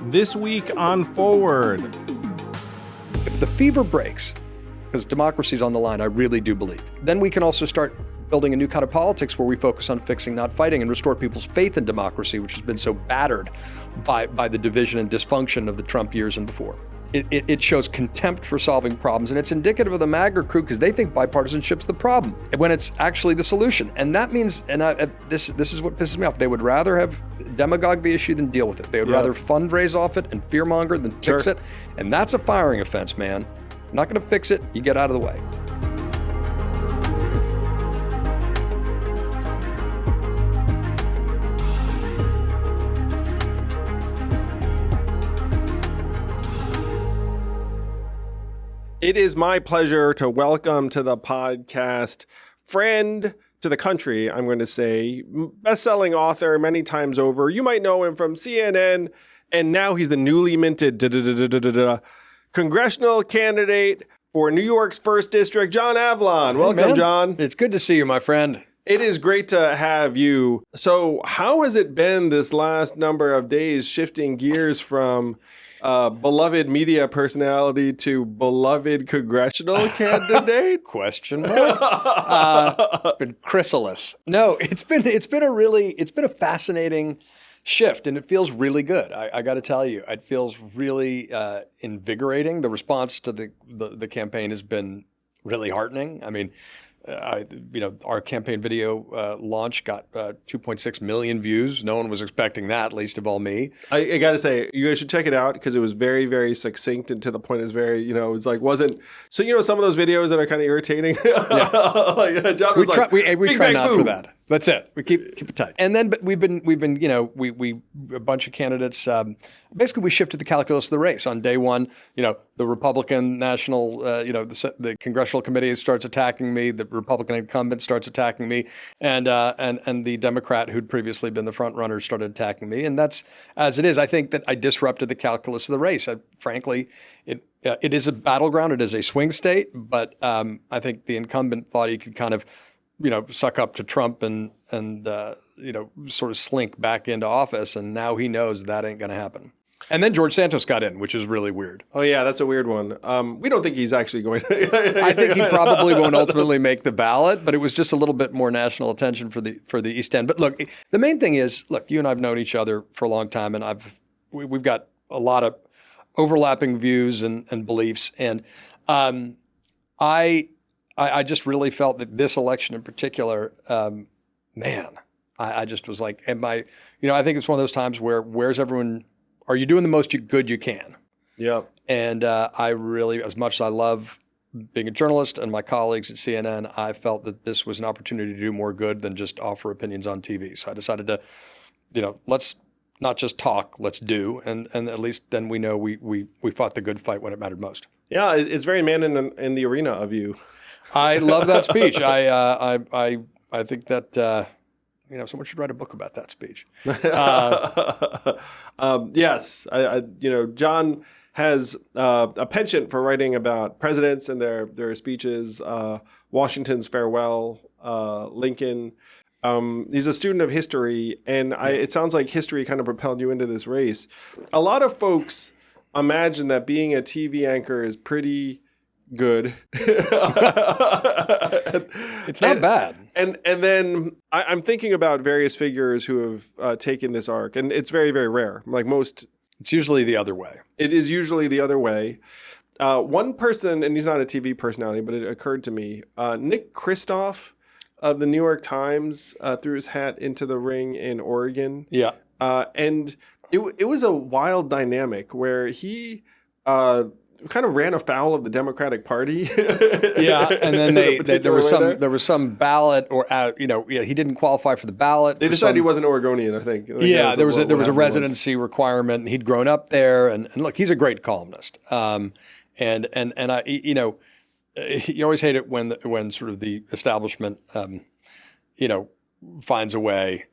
This week on Forward. If the fever breaks, because democracy's on the line, I really do believe, then we can also start building a new kind of politics where we focus on fixing, not fighting, and restore people's faith in democracy, which has been so battered by the division and dysfunction of the Trump years and before. It shows contempt for solving problems, and it's indicative of the MAGA crew because they think bipartisanship's the problem when it's actually the solution. And that means, this is what pisses me off, they would rather have demagogue the issue than deal with it. They would rather fundraise off it and fearmonger than fix it. And that's a firing offense, man. You're not going to fix it, you get out of the way. It is my pleasure to welcome to the podcast friend to the country, I'm going to say, best-selling author many times over. You might know him from CNN, and now he's the newly minted Congressional candidate for New York's 1st District, John Avlon. Welcome, John. It's good to see you, my friend. It is great to have you. So how has it been this last number of days shifting gears from beloved media personality to beloved congressional candidate? Question mark. It's been chrysalis. No, it's been a fascinating shift, and it feels really good. I got to tell you, it feels really invigorating. The response to the campaign has been really heartening. I mean, our campaign video launch got 2.6 million views. No one was expecting that, least of all me. I got to say, you guys should check it out because it was very, very succinct and to the point. Is very, it's like wasn't. So some of those videos that are kind of irritating. Yeah. John was we try not for that. That's it. We keep it tight. And then, but we've been a bunch of candidates. Basically, we shifted the calculus of the race on day one. The Republican national, the Congressional committee starts attacking me. The Republican incumbent starts attacking me, and the Democrat who'd previously been the front runner started attacking me. And that's as it is. I think that I disrupted the calculus of the race. Frankly, it is a battleground. It is a swing state. But I think the incumbent thought he could kind of suck up to Trump and sort of slink back into office. And now he knows that ain't going to happen. And then George Santos got in, which is really weird. Oh, yeah, that's a weird one. We don't think he's actually going to. I think he probably won't ultimately make the ballot, but it was just a little bit more national attention for the East End. But look, the main thing is, you and I have known each other for a long time, and we've got a lot of overlapping views and beliefs. And I just really felt that this election in particular, I just was like, I think it's one of those times where where's everyone? Are you doing the most good you can? Yeah. And I really, as much as I love being a journalist and my colleagues at CNN, I felt that this was an opportunity to do more good than just offer opinions on TV. So I decided to, let's not just talk, let's do. And at least then we know we fought the good fight when it mattered most. Yeah, it's very man in the arena of you. I love that speech. I think that someone should write a book about that speech. Yes, John has a penchant for writing about presidents and their speeches. Washington's farewell, Lincoln. He's a student of history, and it sounds like history kind of propelled you into this race. A lot of folks imagine that being a TV anchor is pretty good. It's not bad. And then I'm thinking about various figures who have taken this arc, and it's very, very rare. Like most, it's usually the other way. It is usually the other way. One person, and he's not a TV personality, but it occurred to me, Nick Kristof of the New York Times threw his hat into the ring in Oregon. Yeah. And it was a wild dynamic where he kind of ran afoul of the Democratic Party. Yeah, and then there was some ballot he didn't qualify for the ballot. They decided he wasn't Oregonian, I think. Yeah, there was a residency requirement, and he'd grown up there, and look, he's a great columnist. And I you always hate it when sort of the establishment finds a way.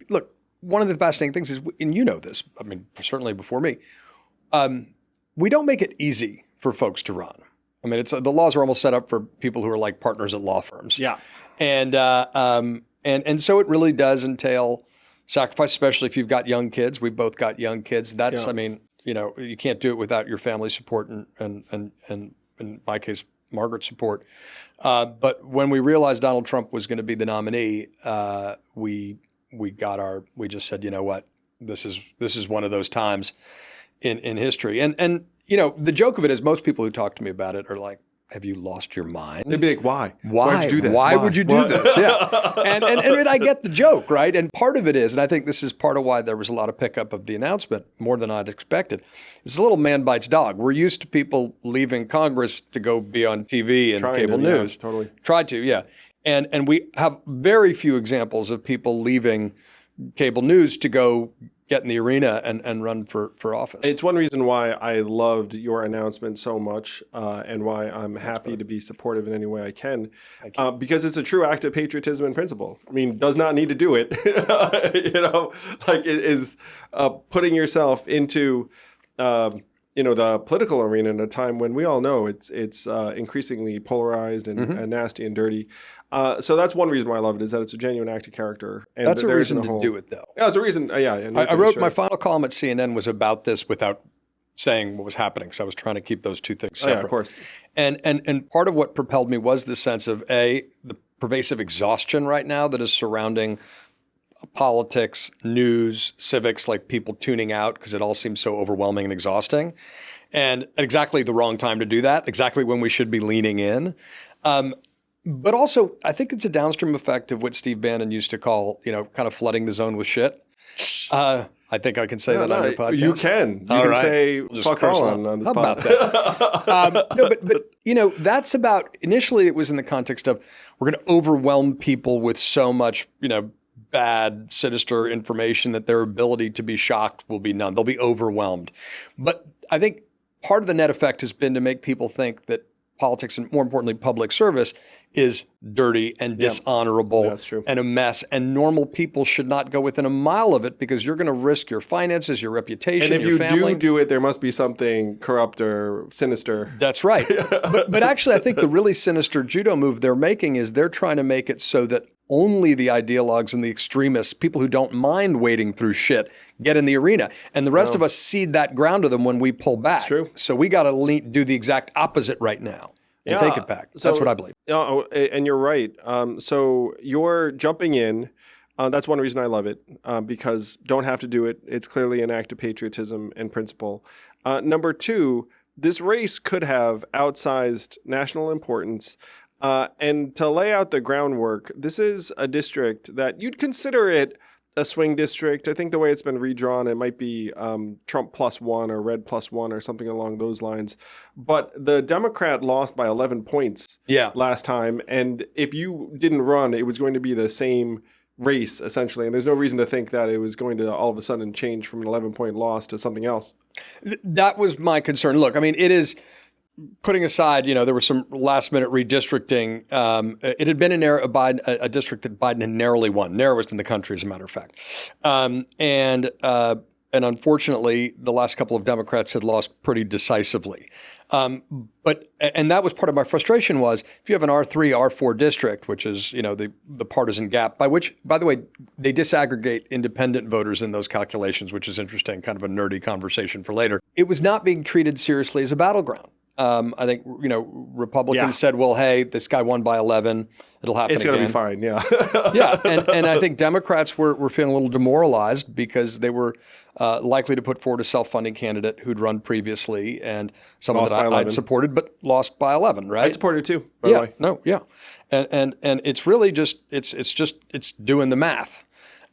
Look, one of the fascinating things is, and this, I mean, certainly before me, we don't make it easy for folks to run. I mean, the laws are almost set up for people who are like partners at law firms. Yeah. And so it really does entail sacrifice, especially if you've got young kids. We've both got young kids. I mean, you can't do it without your family support and in my case, Margaret's support. But when we realized Donald Trump was going to be the nominee, we just said, you know what, this is one of those times in history. And the joke of it is most people who talk to me about it are like, have you lost your mind? They'd be like, why? Why'd you do that? Why would you do this? Yeah. And I get the joke, right? And part of it is, and I think this is part of why there was a lot of pickup of the announcement, more than I'd expected. It's a little man bites dog. We're used to people leaving Congress to go be on TV and cable news. Yeah, totally. Tried to, yeah. And we have very few examples of people leaving cable news to go get in the arena and run for office. It's one reason why I loved your announcement so much and why I'm happy to be supportive in any way I can, because it's a true act of patriotism and principle. I mean, does not need to do it, like it is putting yourself into, the political arena in a time when we all know it's increasingly polarized and nasty and dirty. So that's one reason why I love it, is that it's a genuine act of character. And that's a reason to do it, though. Yeah, it's a reason. I wrote my final column at CNN was about this without saying what was happening, because I was trying to keep those two things separate. Yeah, of course. And part of what propelled me was the sense of the pervasive exhaustion right now that is surrounding politics, news, civics, like people tuning out because it all seems so overwhelming and exhausting. And exactly the wrong time to do that, exactly when we should be leaning in. But also, I think it's a downstream effect of what Steve Bannon used to call, kind of flooding the zone with shit. I think I can say that on your podcast. You can. You can say fuck all on this podcast. How about that? But that's about, initially it was in the context of we're going to overwhelm people with so much, bad, sinister information that their ability to be shocked will be none. They'll be overwhelmed. But I think part of the net effect has been to make people think that politics, and more importantly, public service, is dirty and dishonorable and a mess. And normal people should not go within a mile of it, because you're going to risk your finances, your reputation, and if your family. you do it, there must be something corrupt or sinister. That's right. but actually, I think the really sinister judo move they're making is they're trying to make it so that only the ideologues and the extremists, people who don't mind wading through shit, get in the arena. And the rest of us cede that ground to them when we pull back. That's true. So we got to do the exact opposite right now and take it back. That's what I believe. And you're right. So you're jumping in. That's one reason I love it, because don't have to do it. It's clearly an act of patriotism and principle. Number two, this race could have outsized national importance. And to lay out the groundwork, this is a district that you'd consider it a swing district. I think the way it's been redrawn, it might be Trump +1 or red +1 or something along those lines. But the Democrat lost by 11 points last time. And if you didn't run, it was going to be the same race, essentially. And there's no reason to think that it was going to all of a sudden change from an 11-point loss to something else. That was my concern. Look, I mean, it is... Putting aside, there was some last-minute redistricting. It had been a district that Biden had narrowly won, narrowest in the country, as a matter of fact. And unfortunately, the last couple of Democrats had lost pretty decisively. But that was part of my frustration was, if you have an R3, R4 district, which is, the partisan gap, by the way, they disaggregate independent voters in those calculations, which is interesting, kind of a nerdy conversation for later. It was not being treated seriously as a battleground. I think, Republicans said, well, hey, this guy won by 11. It'll happen again. It's going to be fine, yeah. Yeah, and I think Democrats were feeling a little demoralized because they were likely to put forward a self-funding candidate who'd run previously and someone that I'd supported, but lost by 11, right? I supported too, by the way. No, yeah. And it's really just, it's doing the math.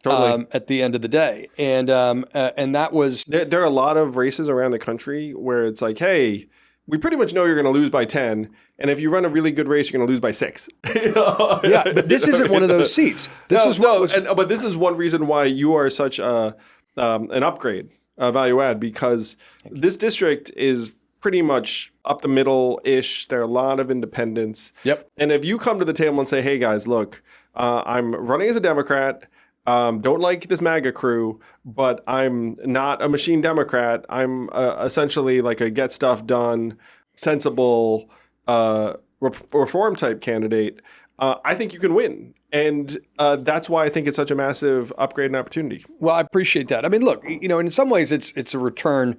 Totally. At the end of the day. And that was... There are a lot of races around the country where it's like, hey, we pretty much know you're going to lose by 10. And if you run a really good race, you're going to lose by 6. Yeah, but this isn't one of those seats. But this is one reason why you are such an upgrade, value add, because this district is pretty much up the middle-ish. There are a lot of independents. Yep. And if you come to the table and say, hey, guys, look, I'm running as a Democrat. Don't like this MAGA crew, but I'm not a machine Democrat. I'm essentially like a get stuff done, sensible reform type candidate. I think you can win. And that's why I think it's such a massive upgrade and opportunity. Well, I appreciate that. I mean, look, in some ways it's a return.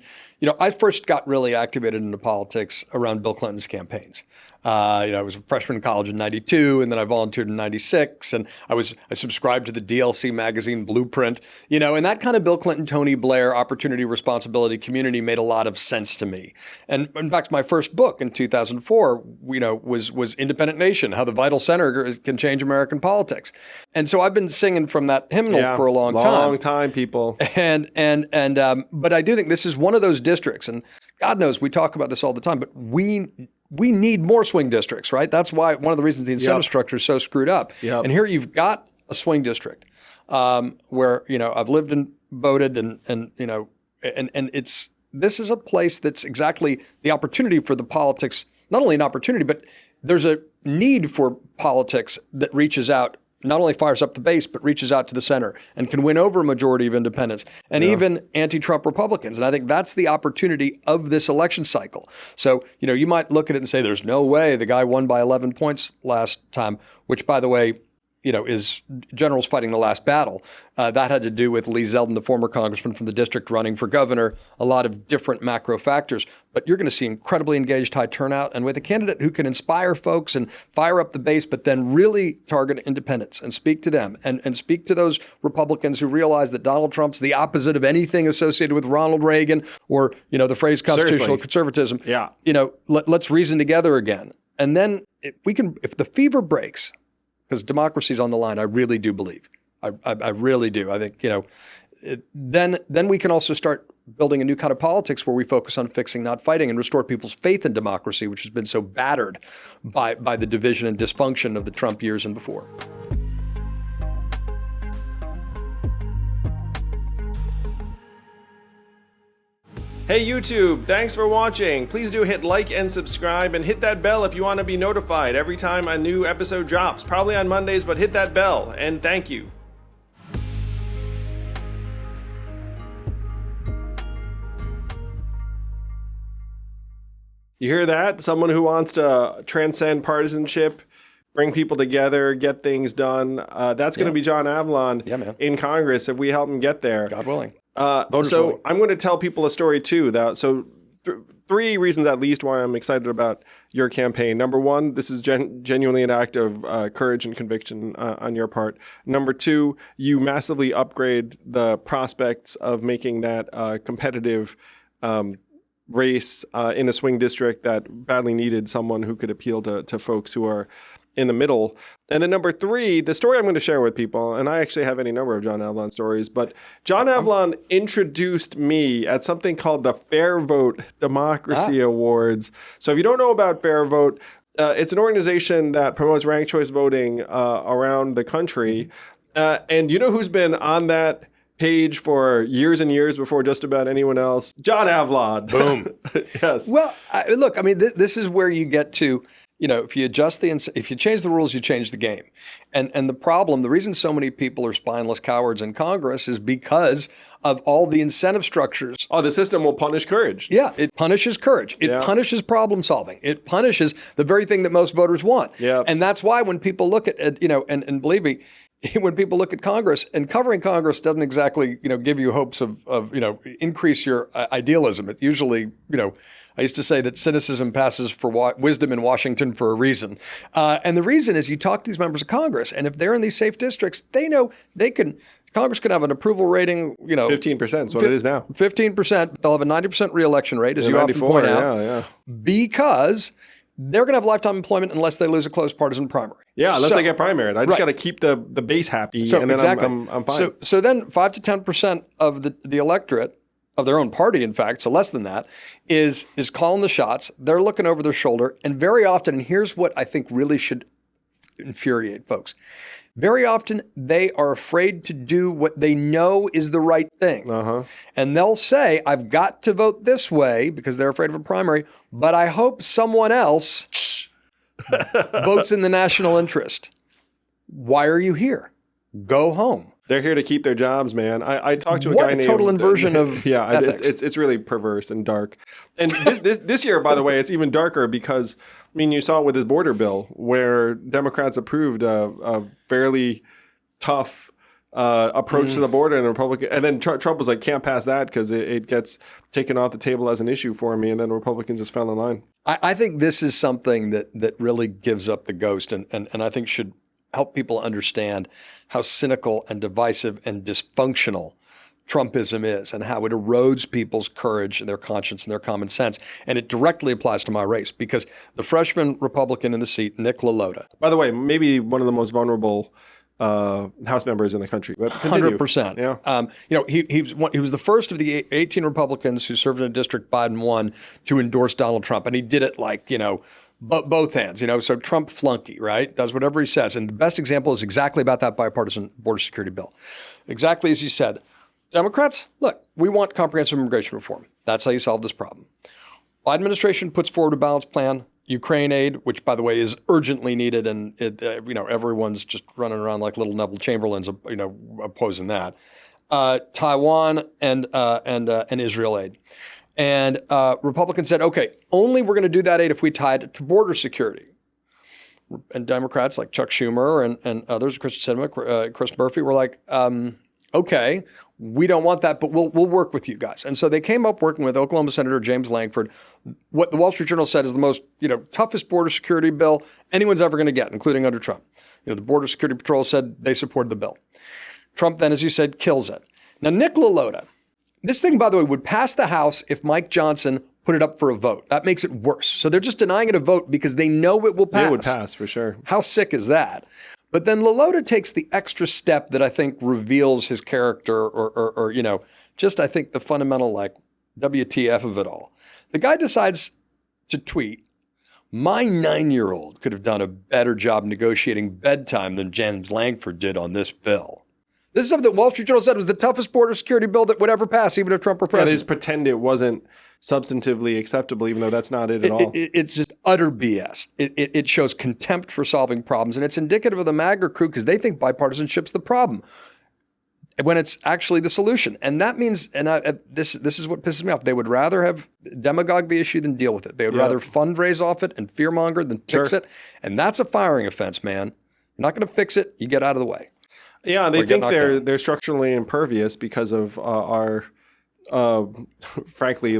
I first got really activated into politics around Bill Clinton's campaigns. I was a freshman in college in '92, and then I volunteered in '96, and I subscribed to the DLC magazine Blueprint, and that kind of Bill Clinton, Tony Blair, opportunity, responsibility, community made a lot of sense to me. And in fact, my first book in 2004, was Independent Nation: How the Vital Center Can Change American Politics. And so I've been singing from that hymnal for a long time. Long time, people. But I do think this is one of those districts, and God knows we talk about this all the time, but we need more swing districts, right? That's why one of the reasons the incentive structure is so screwed up. Yep. And here you've got a swing district where I've lived and voted, and this is a place that's exactly the opportunity for the politics. Not only an opportunity, but there's a need for politics that reaches out. Not only fires up the base, but reaches out to the center and can win over a majority of independents and even anti-Trump Republicans. And I think that's the opportunity of this election cycle. So, you might look at it and say, there's no way the guy won by 11 points last time, which, by the way, is generals fighting the last battle. That had to do with Lee Zeldin, the former congressman from the district running for governor, a lot of different macro factors. But you're going to see incredibly engaged high turnout. And with a candidate who can inspire folks and fire up the base, but then really target independents and speak to them and speak to those Republicans who realize that Donald Trump's the opposite of anything associated with Ronald Reagan or, the phrase constitutional conservatism. Yeah. Let's reason together again. And then if the fever breaks, because democracy is on the line, I really do believe. I really do. I think, then we can also start building a new kind of politics where we focus on fixing, not fighting, and restore people's faith in democracy, which has been so battered by the division and dysfunction of the Trump years and before. Hey YouTube, thanks for watching. Please do hit like and subscribe and hit that bell if you want to be notified every time a new episode drops. Probably on Mondays, but hit that bell, and thank you. You hear that? Someone who wants to transcend partisanship, bring people together, get things done. That's going to be John Avlon in Congress if we help him get there. God willing. So I'm going to tell people a story too. Three reasons at least why I'm excited about your campaign. Number one, this is genuinely an act of courage and conviction on your part. Number two, you massively upgrade the prospects of making that competitive race in a swing district that badly needed someone who could appeal to folks who are in the middle. And then number three, the story I'm going to share with people, and I actually have any number of John Avlon stories, but John Avlon introduced me at something called the FairVote Democracy Awards. So if you don't know about FairVote, it's an organization that promotes ranked choice voting around the country. And you know who's been on that page for years and years before just about anyone else? John Avlon. Boom. Yes. Well, look, I mean, this is where you get to, if you if you change the rules, you change the game. And the reason so many people are spineless cowards in Congress is because of all the incentive structures. Oh, the system will punish courage. Yeah, it punishes courage. It punishes problem solving. It punishes the very thing that most voters want. Yeah. And that's why when people look at, and believe me, when people look at Congress, and covering Congress doesn't exactly, give you hopes of increase your idealism. It usually, I used to say that cynicism passes for wisdom in Washington for a reason. And the reason is you talk to these members of Congress, and if they're in these safe districts, they know Congress can have an approval rating, 15% is what it is now. 15%. They'll have a 90% reelection rate, as you often point out, because they're going to have lifetime employment unless they lose a close partisan primary. Yeah, unless they get primaried. I just got to keep the base happy, and then I'm fine. So then 5 to 10% of the electorate, of their own party, in fact, so less than that, is calling the shots. They're looking over their shoulder. And very often, and here's what I think really should infuriate folks. Very often, they are afraid to do what they know is the right thing. And they'll say, I've got to vote this way because they're afraid of a primary, but I hope someone else votes in the national interest. Why are you here? Go home. They're here to keep their jobs, man. I talked to a guy named... What a total inversion of ethics. It's really perverse and dark. And this year, by the way, it's even darker because, you saw it with his border bill where Democrats approved a fairly tough approach to the border, and the Republican, and then Trump was like, can't pass that because it gets taken off the table as an issue for me, and then Republicans just fell in line. I think this is something that really gives up the ghost, and I think should help people understand how cynical and divisive and dysfunctional Trumpism is, and how it erodes people's courage and their conscience and their common sense. And it directly applies to my race, because the freshman Republican in the seat, Nick LaLota. By the way, maybe one of the most vulnerable House members in the country. But continue. 100%. Yeah. He was the first of the 18 Republicans who served in a district Biden won to endorse Donald Trump, and he did it like, both hands, so Trump flunky, right? Does whatever he says. And the best example is exactly about that bipartisan border security bill. Exactly as you said. Democrats, look, we want comprehensive immigration reform. That's how you solve this problem. Biden administration puts forward a balanced plan. Ukraine aid, which, by the way, is urgently needed, and everyone's just running around like little Neville Chamberlains, opposing that. Taiwan and Israel aid. And Republicans said, okay, only we're going to do that aid if we tie it to border security. And Democrats like Chuck Schumer and others, Christian Sinema, Chris Murphy, were like, okay, we don't want that, but we'll work with you guys. And so they came up working with Oklahoma Senator James Lankford, what the Wall Street Journal said is the most toughest border security bill anyone's ever going to get, including under Trump. The Border Security Patrol said they supported the bill. Trump then, as you said, kills it. Now, Nick LaLota, this thing, by the way, would pass the House if Mike Johnson put it up for a vote. That makes it worse. So they're just denying it a vote because they know it will pass. It would pass for sure. How sick is that? But then LaLota takes the extra step that I think reveals his character or just I think the fundamental WTF of it all. The guy decides to tweet, my 9-year-old could have done a better job negotiating bedtime than James Lankford did on this bill. This is something that Wall Street Journal said was the toughest border security bill that would ever pass, even if Trump were president. They just pretend it wasn't substantively acceptable, even though that's not it at all. It's just utter BS. It shows contempt for solving problems, and it's indicative of the MAGA crew because they think bipartisanship's the problem when it's actually the solution. And that means, this is what pisses me off, they would rather have demagogue the issue than deal with it. They would rather fundraise off it and fearmonger than fix it. And that's a firing offense, man. You're not going to fix it, you get out of the way. Yeah, they think they're structurally impervious because of our, frankly,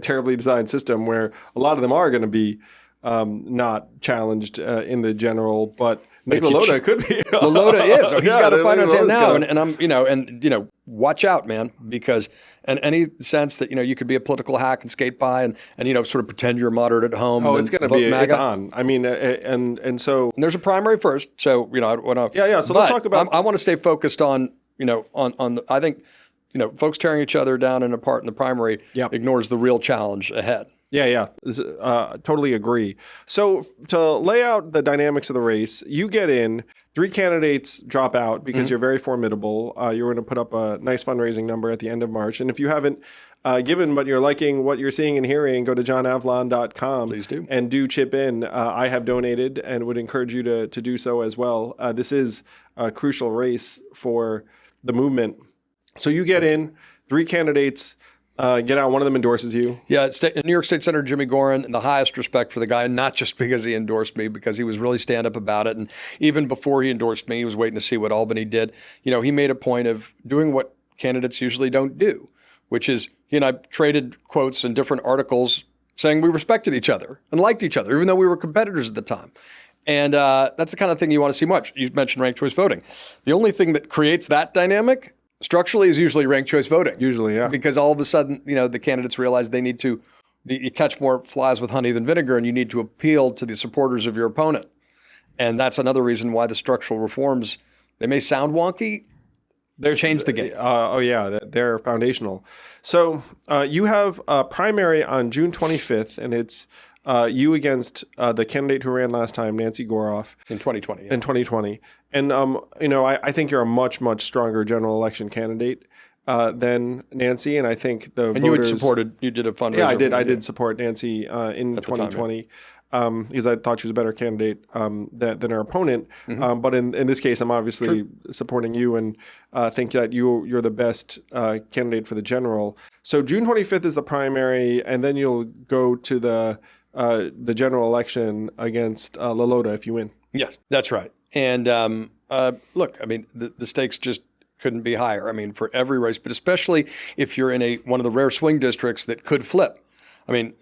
terribly designed system where a lot of them are going to be not challenged in the general, but Nick LaLota could be. LaLota is. He's got to find us now, and I'm, watch out, man, because in any sense that you could be a political hack and skate by and sort of pretend you're moderate at home. Oh, it's going to be MAGA. It's on. I mean, and so and there's a primary first, so I want to. Yeah. So let's talk about. I want to stay focused on on the. I think folks tearing each other down and apart in the primary ignores the real challenge ahead. Yeah. Totally agree. So to lay out the dynamics of the race, you get in, 3 candidates drop out because you're very formidable. You're going to put up a nice fundraising number at the end of March. And if you haven't given what you're liking, what you're seeing and hearing, go to johnavlon.com. Please do. And do chip in. I have donated and would encourage you to do so as well. This is a crucial race for the movement. So you get in, 3 candidates. Get out. One of them endorses you. Yeah, New York State Senator Jimmy Gorin, the highest respect for the guy, not just because he endorsed me, because he was really stand-up about it. And even before he endorsed me, he was waiting to see what Albany did. He made a point of doing what candidates usually don't do, which is he and I traded quotes in different articles saying we respected each other and liked each other, even though we were competitors at the time. And that's the kind of thing you want to see much. You mentioned ranked choice voting. The only thing that creates that dynamic structurally is usually ranked choice voting. Usually, yeah. Because all of a sudden, the candidates realize they need to, you catch more flies with honey than vinegar, and you need to appeal to the supporters of your opponent. And that's another reason why the structural reforms, they may sound wonky, they're changed the game. They're foundational. So you have a primary on June 25th, and it's you against the candidate who ran last time, Nancy Goroff. In 2020. In 2020. And, I think you're a much, much stronger general election candidate than Nancy. And I think the voters... You did a fundraiser. Yeah, I did support Nancy in 2020 because I thought she was a better candidate than her opponent. But in this case, I'm obviously supporting you and think that you're the best candidate for the general. So June 25th is the primary, and then you'll go to the general election against LaLota if you win. Yes, that's right. And look, I mean, the stakes just couldn't be higher. I mean, for every race, but especially if you're in one of the rare swing districts that could flip. I mean,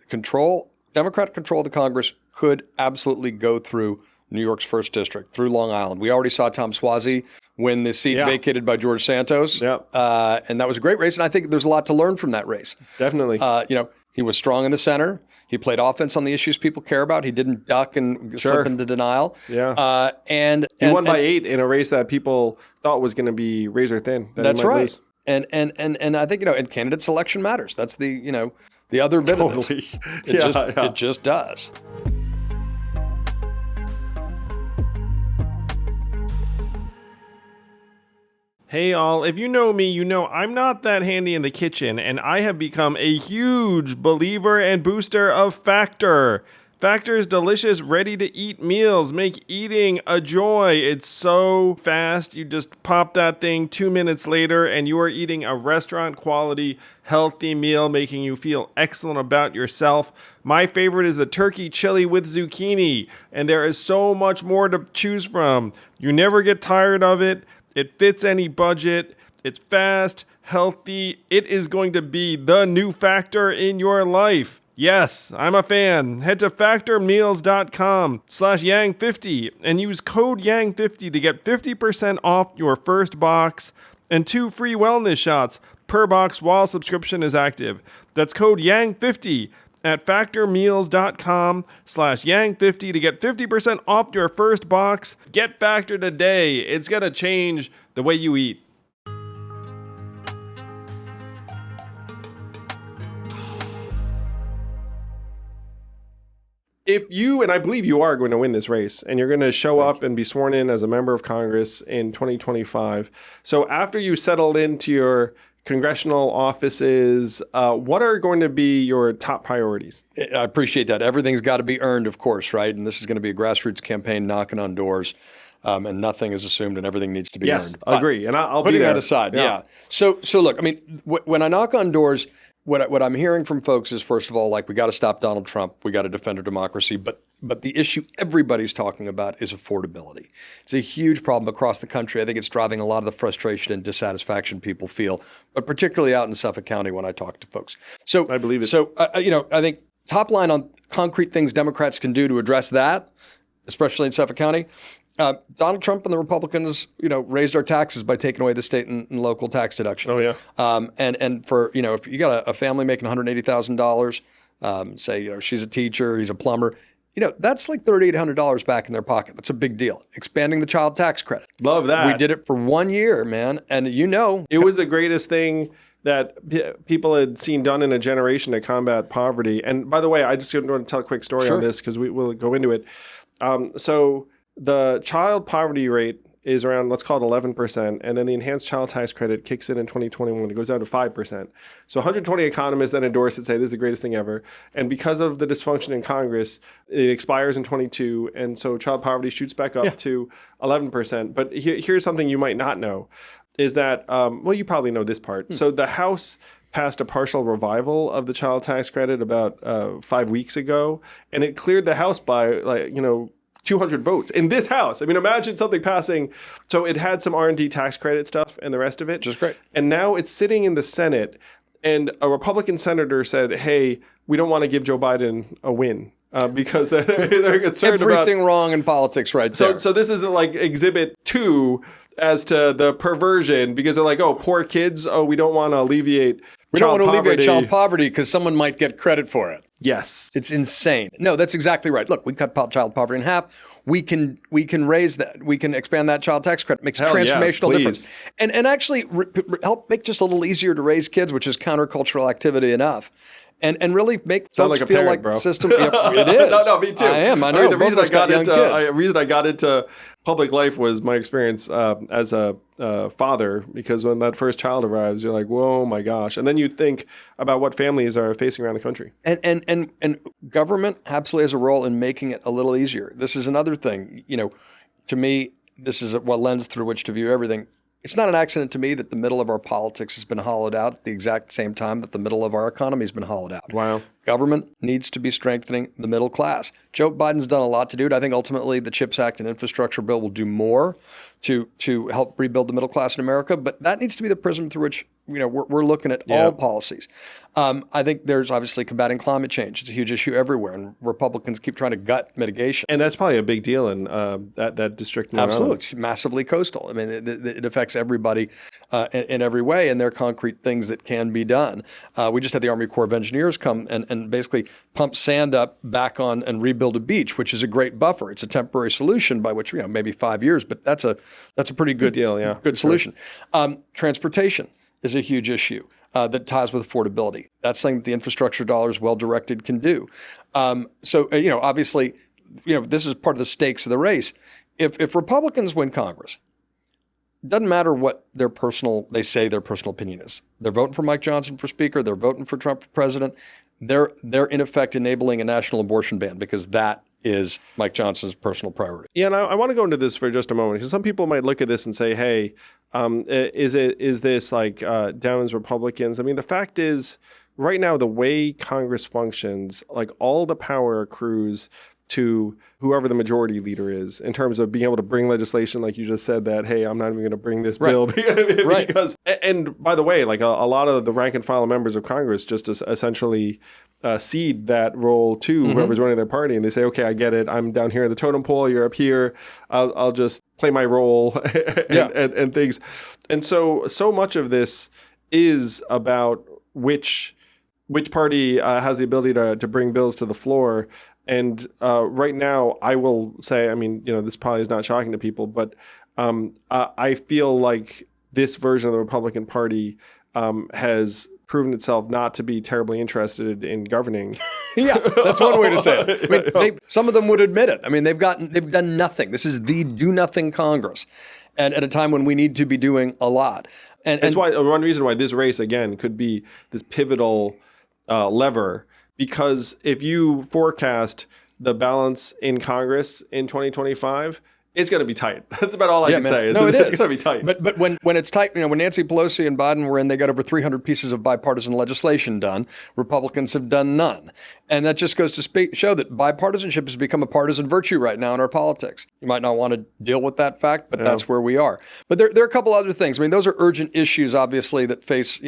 Democrat control of the Congress could absolutely go through New York's first district, through Long Island. We already saw Tom Suozzi win the seat vacated by George Santos. And that was a great race. And I think there's a lot to learn from that race. Definitely. He was strong in the center. He played offense on the issues people care about. He didn't duck and slip into denial. And he won by 8 in a race that people thought was going to be razor thin. That's right. Lose. And I think, and candidate selection matters. That's the other bit of it. It just does. Hey all, if you know me, you know I'm not that handy in the kitchen, and I have become a huge believer and booster of Factor. Factor's delicious, ready-to-eat meals make eating a joy. It's so fast. You just pop that thing 2 minutes later, and you are eating a restaurant-quality, healthy meal, making you feel excellent about yourself. My favorite is the turkey chili with zucchini, and there is so much more to choose from. You never get tired of it. It fits any budget. It's fast, healthy. It is going to be the new Factor in your life. Yes, I'm a fan. Head to factormeals.com/yang50 and use code yang50 to get 50% off your first box and 2 free wellness shots per box while subscription is active. That's code yang50 at factormeals.com/yang50 to get 50% off your first box. Get Factor today. It's going to change the way you eat. If you, and I believe you are going to win this race, and you're going to show up and be sworn in as a member of Congress in 2025. So after you settle into your congressional offices, what are going to be your top priorities? I appreciate that. Everything's got to be earned, of course, right? And this is going to be a grassroots campaign knocking on doors, and nothing is assumed and everything needs to be earned. Yes, agree. And I'll putting be there. That aside, yeah. So look, I mean, when I knock on doors, what I'm hearing from folks is, first of all, like, we got to stop Donald Trump. We got to defend our democracy. But the issue everybody's talking about is affordability. It's a huge problem across the country. I think it's driving a lot of the frustration and dissatisfaction people feel, but particularly out in Suffolk County when I talk to folks. So I believe it. So, I think top line on concrete things Democrats can do to address that, especially in Suffolk County. Donald Trump and the Republicans, raised our taxes by taking away the state and local tax deduction. Oh, yeah. And for, if you got a family making $180,000, say, she's a teacher, he's a plumber, that's like $3,800 back in their pocket. That's a big deal. Expanding the child tax credit. Love that. We did it for 1 year, man. And it was the greatest thing that people had seen done in a generation to combat poverty. And by the way, I just want to tell a quick story on this because we'll go into it. So the child poverty rate is around, let's call it 11%, and then the enhanced child tax credit kicks in 2021. It goes down to 5%. So 120 economists then endorse it, say this is the greatest thing ever. And because of the dysfunction in Congress, it expires in 22, and so child poverty shoots back up to 11%. But here's something you might not know, is that, you probably know this part. So the House passed a partial revival of the child tax credit about 5 weeks ago, and it cleared the House by 200 votes in this House. I mean, imagine something passing. So it had some R&D tax credit stuff and the rest of it. Just great. And now it's sitting in the Senate, and a Republican senator said, hey, we don't want to give Joe Biden a win. Because they're concerned about everything wrong in politics right there. So this is like exhibit 2 as to the perversion, because they're like, oh, poor kids. Oh, we don't want to alleviate child poverty because someone might get credit for it. Yes. It's insane. No, that's exactly right. Look, we cut child poverty in half. We can raise that. We can expand that child tax credit. It makes a transformational difference. And actually help make just a little easier to raise kids, which is countercultural activity enough. And really make folks feel like the system. It is. No, me too. I am. I know. I mean, the reason I got into public life was my experience as a father, because when that first child arrives, you're like, whoa, my gosh. And then you think about what families are facing around the country. And government absolutely has a role in making it a little easier. This is another thing. To me, this is what lens through which to view everything. It's not an accident to me that the middle of our politics has been hollowed out at the exact same time that the middle of our economy has been hollowed out. Wow. Government needs to be strengthening the middle class. Joe Biden's done a lot to do it. I think ultimately the CHIPS Act and infrastructure bill will do more to help rebuild the middle class in America. But that needs to be the prism through which we're looking at all policies. I think there's obviously combating climate change. It's a huge issue everywhere, and Republicans keep trying to gut mitigation. And that's probably a big deal in that district. Absolutely. It's massively coastal. I mean, it affects everybody in every way, and there are concrete things that can be done. We just had the Army Corps of Engineers come and basically pump sand up back on and rebuild a beach, which is a great buffer. It's a temporary solution by which, maybe 5 years, but that's a pretty good deal, good solution. Transportation is a huge issue that ties with affordability. That's something that the infrastructure dollars, well-directed, can do. Obviously, this is part of the stakes of the race. If Republicans win Congress, it doesn't matter what their personal opinion is. They're voting for Mike Johnson for Speaker. They're voting for Trump for President. They're in effect enabling a national abortion ban because that is Mike Johnson's personal priority. Yeah, and I want to go into this for just a moment because some people might look at this and say, "Hey, is this like down as Republicans?" I mean, the fact is, right now, the way Congress functions, like all the power accrues to whoever the majority leader is in terms of being able to bring legislation, like you just said, that, hey, I'm not even going to bring this bill because, and by the way, like a lot of the rank and file members of Congress just essentially cede that role to whoever's running their party, and they say, okay, I get it. I'm down here in the totem pole. You're up here. I'll just play my role and things. And so much of this is about which party has the ability to bring bills to the floor. And right now, I will say, I mean, this probably is not shocking to people, but I feel like this version of the Republican Party has proven itself not to be terribly interested in governing. Yeah, that's one way to say it. I mean, some of them would admit it. I mean, they've done nothing. This is the do-nothing Congress, and at a time when we need to be doing a lot. And that's why one reason why this race again could be this pivotal lever. Because if you forecast the balance in Congress in 2025, it's going to be tight. That's about all I can say. It is. It's going to be tight. But when it's tight, when Nancy Pelosi and Biden were in, they got over 300 pieces of bipartisan legislation done. Republicans have done none. And that just goes to show that bipartisanship has become a partisan virtue right now in our politics. You might not want to deal with that fact, but that's where we are. But there are a couple other things. I mean, those are urgent issues, obviously, that face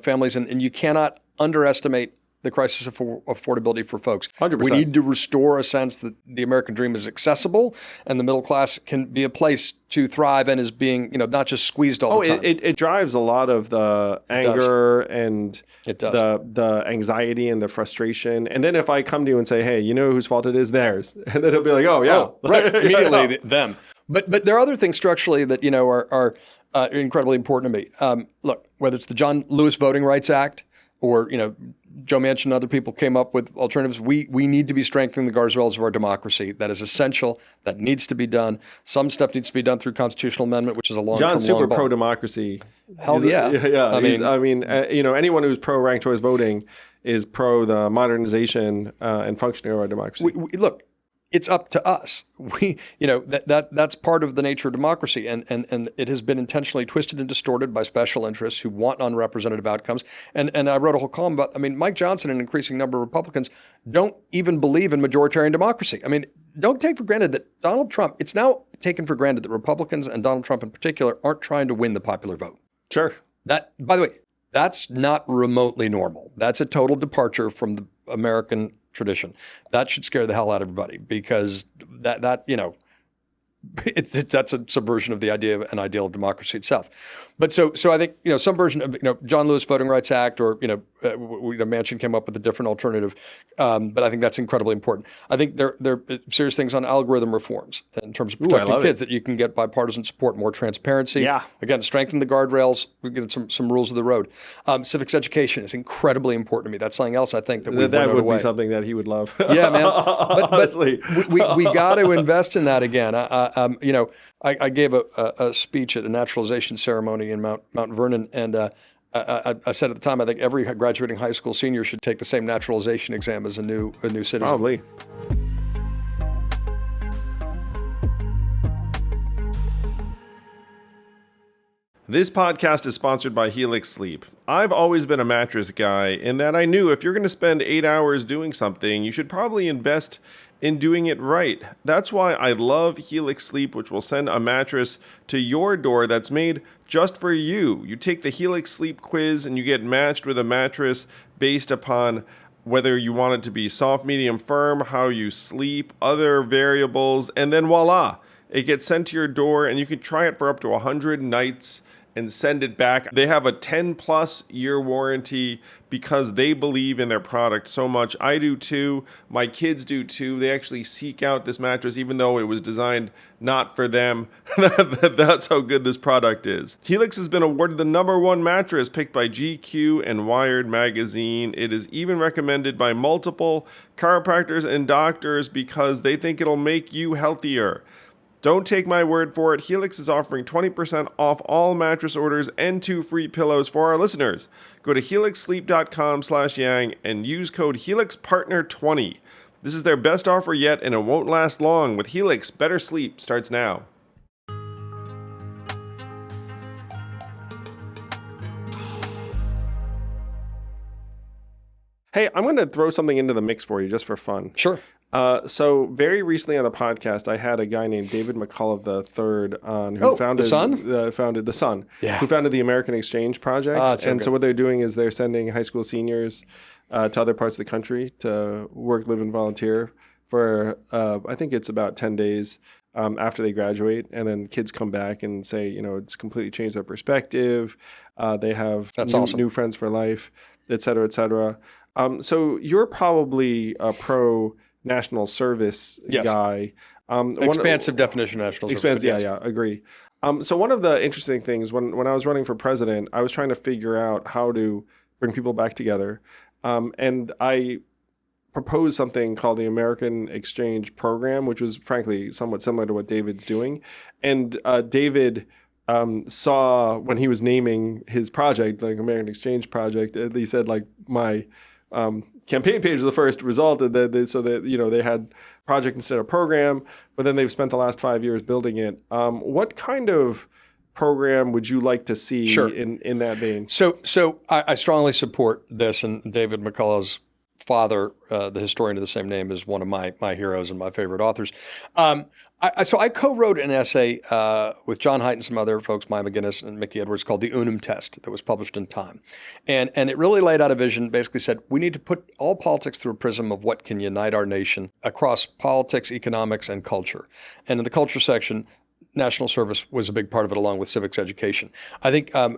families, and you cannot underestimate the crisis of affordability for folks. 100%. We need to restore a sense that the American dream is accessible and the middle class can be a place to thrive and is being, not just squeezed all the time. It drives a lot of the anger and the anxiety and the frustration. And then if I come to you and say, hey, you know whose fault it is? Theirs. And then it'll be like, oh, yeah. Right. Immediately them. But there are other things structurally that, are incredibly important to me. Look, whether it's the John Lewis Voting Rights Act or, Joe Manchin and other people came up with alternatives. We need to be strengthening the guardrails of our democracy. That is essential. That needs to be done. Some stuff needs to be done through constitutional amendment, which is a long-term John's super pro-democracy. Hell yeah. Yeah. Anyone who's pro-ranked choice voting is pro the modernization and functioning of our democracy. Look, it's up to us. That's part of the nature of democracy, and it has been intentionally twisted and distorted by special interests who want unrepresentative outcomes. And I wrote a whole column about. I mean, Mike Johnson and an increasing number of Republicans don't even believe in majoritarian democracy. I mean, don't take for granted that Donald Trump. It's now taken for granted that Republicans and Donald Trump in particular aren't trying to win the popular vote. Sure. That, by the way, that's not remotely normal. That's a total departure from the American tradition. That should scare the hell out of everybody because that's a subversion of the idea of an ideal of democracy itself. But so I think some version of John Lewis Voting Rights Act or Manchin came up with a different alternative, but I think that's incredibly important. I think there are serious things on algorithm reforms in terms of protecting kids that you can get bipartisan support, more transparency. Yeah. Again, strengthen the guardrails. We get some rules of the road. Civics education is incredibly important to me. That's something else I think that would be something that he would love. Yeah, man. Honestly, we got to invest in that again. I gave a speech at a naturalization ceremony in Mount Vernon, and I said at the time, I think every graduating high school senior should take the same naturalization exam as a new citizen. Probably. This podcast is sponsored by Helix Sleep. I've always been a mattress guy in that I knew if you're going to spend 8 hours doing something, you should probably invest in doing it right. That's why I love Helix Sleep, which will send a mattress to your door that's made just for you. You take the Helix Sleep quiz and you get matched with a mattress based upon whether you want it to be soft, medium, firm, how you sleep, other variables, and then voila, it gets sent to your door and you can try it for up to 100 nights and send it back. They have a 10+ year warranty because they believe in their product so much. I do too. My kids do too. They actually seek out this mattress even though it was designed not for them. That's how good this product is. Helix has been awarded the #1 mattress picked by GQ and Wired magazine. It is even recommended by multiple chiropractors and doctors because they think it'll make you healthier. Don't take my word for it. Helix is offering 20% off all mattress orders and 2 free pillows for our listeners. Go to helixsleep.com/yang and use code HelixPartner20. This is their best offer yet, and it won't last long. With Helix, better sleep starts now. Hey, I'm going to throw something into the mix for you just for fun. Sure. So very recently on the podcast, I had a guy named David McCullough III on who founded The Sun, who founded the American Exchange Project. So what they're doing is they're sending high school seniors to other parts of the country to work, live, and volunteer for I think it's about 10 days after they graduate, and then kids come back and say, it's completely changed their perspective. They have new friends for life, et cetera, et cetera. So you're probably a pro national service guy. Expansive definition of national service. Yeah, agree. So one of the interesting things when I was running for president, I was trying to figure out how to bring people back together. And I proposed something called the American Exchange Program, which was frankly somewhat similar to what David's doing. And David saw when he was naming his project, like American Exchange Project, he said like my campaign page was the first result, and they had project instead of program, but then they've spent the last 5 years building it. What kind of program would you like to see in that vein? So I strongly support this, and David McCullough's father, the historian of the same name, is one of my heroes and my favorite authors. So I co-wrote an essay with John Haidt and some other folks, Maya McGinnis and Mickey Edwards, called The Unum Test, that was published in Time. And it really laid out a vision, basically said, we need to put all politics through a prism of what can unite our nation across politics, economics, and culture. And in the culture section, national service was a big part of it, along with civics education. I think, and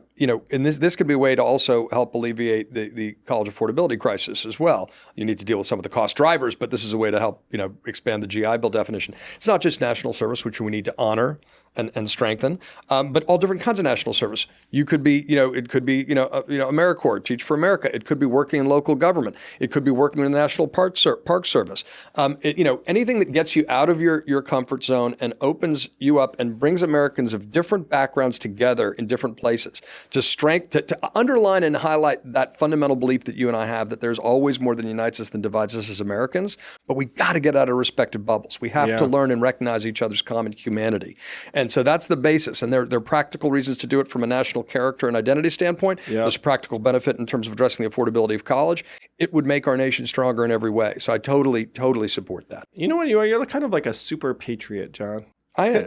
this could be a way to also help alleviate the college affordability crisis as well. You need to deal with some of the cost drivers, but this is a way to help, expand the GI Bill definition. It's not just national service, which we need to honor and strengthen, but all different kinds of national service. You could be, it could be, AmeriCorps, Teach for America. It could be working in local government. It could be working in the National Park Service. Anything that gets you out of your comfort zone and opens you up and brings Americans of different backgrounds together in different places to underline and highlight that fundamental belief that you and I have, that there's always more that unites us than divides us as Americans. But we got to get out of respective bubbles. We have to learn and recognize each other's common humanity. And so that's the basis. And there are practical reasons to do it from a national character and identity standpoint. Yeah. There's a practical benefit in terms of addressing the affordability of college. It would make our nation stronger in every way. So I totally support that. You know what you are? You're kind of like a super patriot, John. I am.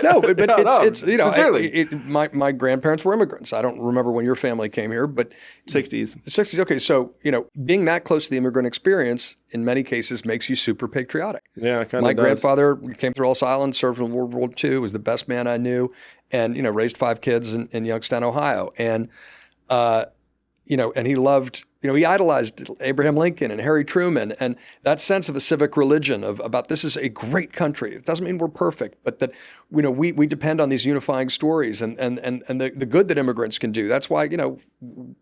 No, but it's sincerely. My grandparents were immigrants. I don't remember when your family came here, but 60s. 60s. Okay, so being that close to the immigrant experience in many cases makes you super patriotic. Yeah, kind of. My grandfather came through Ellis Island, served in World War II, was the best man I knew, and raised 5 kids in Youngstown, Ohio, and and he loved. He idolized Abraham Lincoln and Harry Truman, and that sense of a civic religion about this is a great country. It doesn't mean we're perfect, but that we depend on these unifying stories and the good that immigrants can do. That's why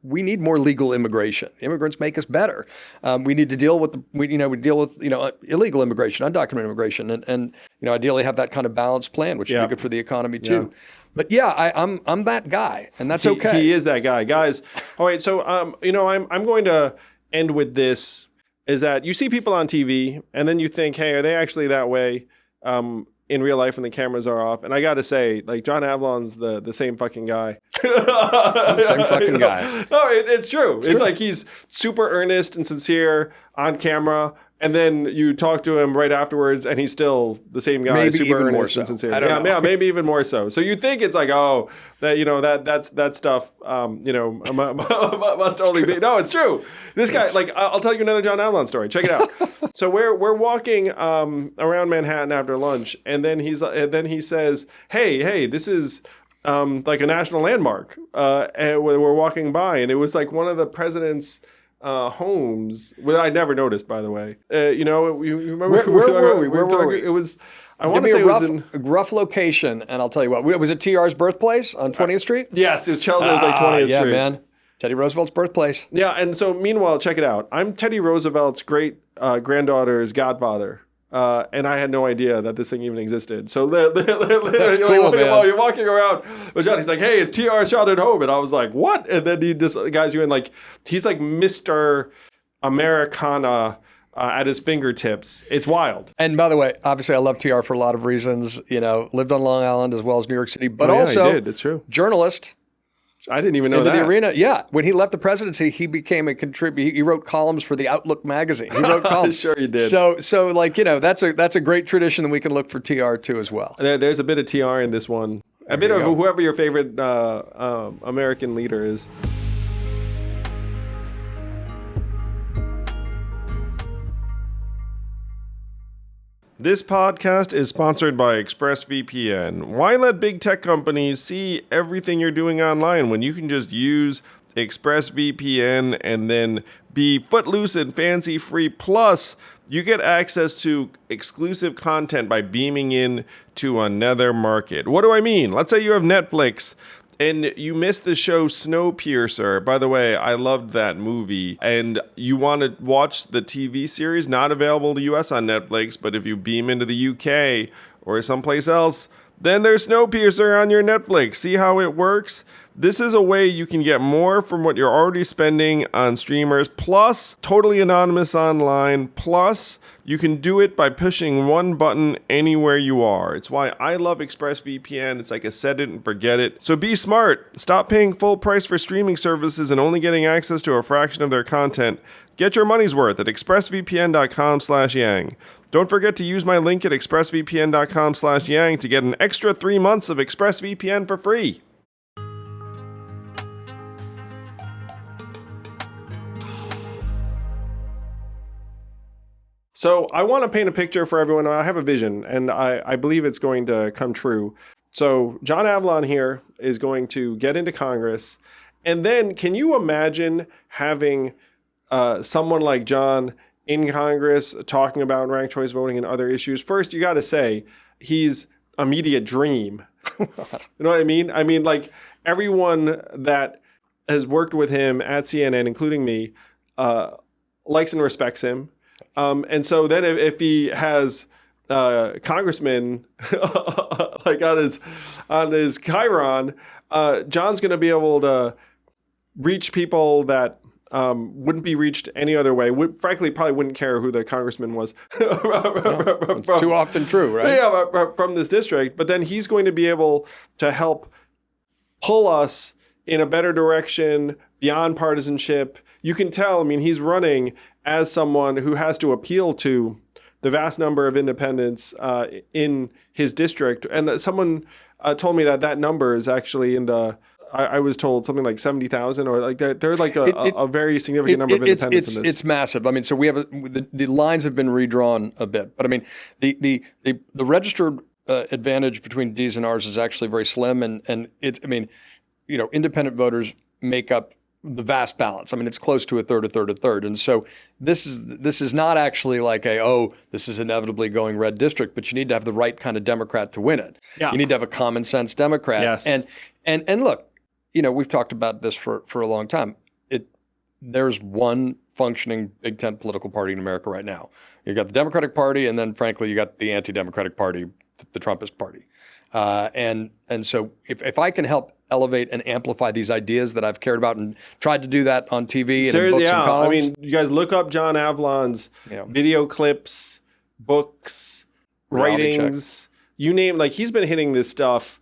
we need more legal immigration. Immigrants make us better. We need to deal with illegal immigration, undocumented immigration, and ideally have that kind of balanced plan, which would be good for the economy too. Yeah. But I'm that guy, and that's okay. He is that guy, guys. All right, so I'm going to end with this: is that you see people on TV, and then you think, hey, are they actually that way? in real life when the cameras are off. And I got to say, like, John Avlon's the same fucking guy. Same fucking guy. No, it's true. It's like he's super earnest and sincere on camera. And then you talk to him right afterwards, and he's still the same guy, Maybe super even more earnest so. and sincere. I don't know. Yeah, maybe even more so. So you think it's like, oh, that stuff, must only be. No, it's true. This guy, like, I'll tell you another John Avlon story. Check it out. So we're walking around Manhattan after lunch, and then he says, hey, this is like a national landmark, and we're walking by, and it was like one of the president's homes, which I never noticed, by the way. You remember Where were we? Where were we? It was, I want to say it was in a rough location, and I'll tell you what. Was it TR's birthplace on 20th Street? Yes, it was Chelsea. It was like 20th Street. Yeah, man. Teddy Roosevelt's birthplace. Yeah, and so meanwhile, check it out. I'm Teddy Roosevelt's great granddaughter's godfather. And I had no idea that this thing even existed. So That's cool, man. While you're walking around with John, he's like, hey, it's TR shot at home. And I was like, what? And then he just guys you in like, he's like Mr. Americana at his fingertips. It's wild. And by the way, obviously I love TR for a lot of reasons. Lived on Long Island as well as New York City, but also he did. It's true. Journalist. I didn't even know into that. the arena. Yeah. When he left the presidency, he became a contributor. He wrote columns for the Outlook magazine. He wrote columns. Sure he did. So like, that's a great tradition that we can look for TR too as well. There's a bit of TR in this one. A bit of whoever your favorite American leader is. This podcast is sponsored by ExpressVPN. Why let big tech companies see everything you're doing online when you can just use ExpressVPN and then be footloose and fancy free? Plus, you get access to exclusive content by beaming in to another market. What do I mean? Let's say you have Netflix and you missed the show Snowpiercer. By the way, I loved that movie. And you want to watch the TV series, not available in the US on Netflix, but if you beam into the UK or someplace else, then there's Snowpiercer on your Netflix. See how it works? This is a way you can get more from what you're already spending on streamers, plus totally anonymous online, plus you can do it by pushing one button anywhere you are. It's why I love ExpressVPN. It's like a set it and forget it. So be smart. Stop paying full price for streaming services and only getting access to a fraction of their content. Get your money's worth at expressvpn.com/yang. Don't forget to use my link at expressvpn.com/yang to get an extra 3 months of ExpressVPN for free. So I want to paint a picture for everyone. I have a vision, and I believe it's going to come true. So John Avlon here is going to get into Congress. And then can you imagine having someone like John in Congress talking about ranked choice voting and other issues? First, you got to say he's a media dream. You know what I mean? I mean, like, everyone that has worked with him at CNN, including me, likes and respects him. And so then if he has congressmen like on his Chiron, John's going to be able to reach people that wouldn't be reached any other way. Frankly, probably wouldn't care who the congressman was. It's too often true, right? Yeah, from this district. But then he's going to be able to help pull us in a better direction beyond partisanship. You can tell, I mean, he's running as someone who has to appeal to the vast number of independents in his district. And someone told me that number is actually in the, I was told something like 70,000 or like that. They're like a very significant number of independents in this. It's massive. I mean, so we have the lines have been redrawn a bit, but I mean, the registered advantage between D's and R's is actually very slim. And it's, I mean, independent voters make up the vast balance. I mean, it's close to a third. And so this is not actually like this is inevitably going red district, but you need to have the right kind of Democrat to win it. Yeah. You need to have a common sense Democrat. Yes. And look, we've talked about this for a long time. There's one functioning Big Tent political party in America right now. You got the Democratic Party, and then frankly, you got the anti-Democratic Party, the Trumpist Party. And so if I can help elevate and amplify these ideas that I've cared about and tried to do that on TV and in books and columns. I mean, you guys look up John Avlon's video clips, books, writings. you name, like, he's been hitting this stuff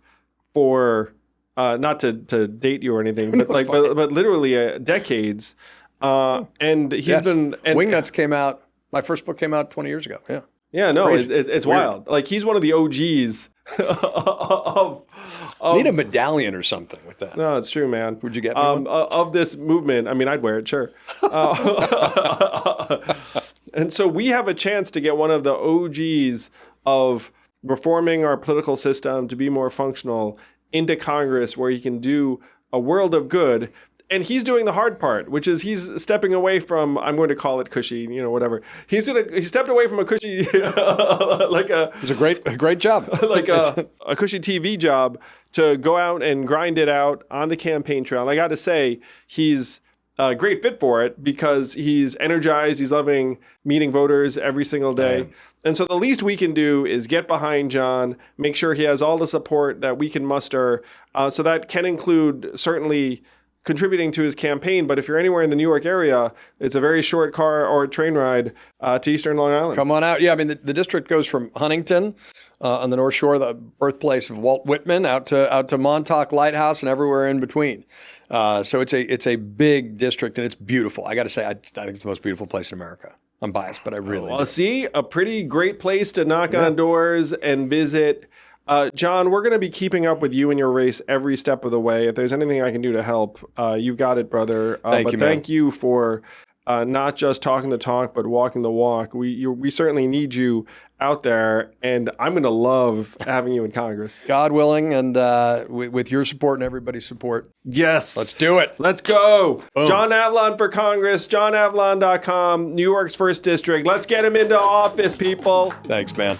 for not to date you or anything, but but literally decades. And he's been Wingnuts came out. My first book came out 20 years ago. Yeah. Yeah, no, it's wild. Like, he's one of the OGs of need a medallion or something with that. No, it's true, man. Would you get me one? Of this movement? I mean, I'd wear it, sure. And so we have a chance to get one of the OGs of reforming our political system to be more functional into Congress, where he can do a world of good. And he's doing the hard part, which is he's stepping away from, I'm going to call it cushy, whatever. He stepped away from a cushy, It's a great job. Like a cushy TV job to go out and grind it out on the campaign trail. And I got to say, he's a great fit for it because he's energized. He's loving meeting voters every single day. Yeah. And so the least we can do is get behind John, make sure he has all the support that we can muster. So that can include certainly contributing to his campaign. But if you're anywhere in the New York area, it's a very short car or train ride to Eastern Long Island. Come on out. Yeah, I mean, the district goes from Huntington on the North Shore, the birthplace of Walt Whitman, out to Montauk Lighthouse and everywhere in between. So it's a big district, and it's beautiful. I got to say, I think it's the most beautiful place in America. I'm biased, but I really do. See, a pretty great place to knock on doors and visit. John, we're going to be keeping up with you in your race every step of the way. If there's anything I can do to help, you've got it, brother. Thank you for not just talking the talk, but walking the walk. We certainly need you out there, and I'm going to love having you in Congress. God willing, and with your support and everybody's support. Yes. Let's do it. Let's go. Boom. John Avlon for Congress, johnavlon.com, New York's 1st District. Let's get him into office, people. Thanks, man.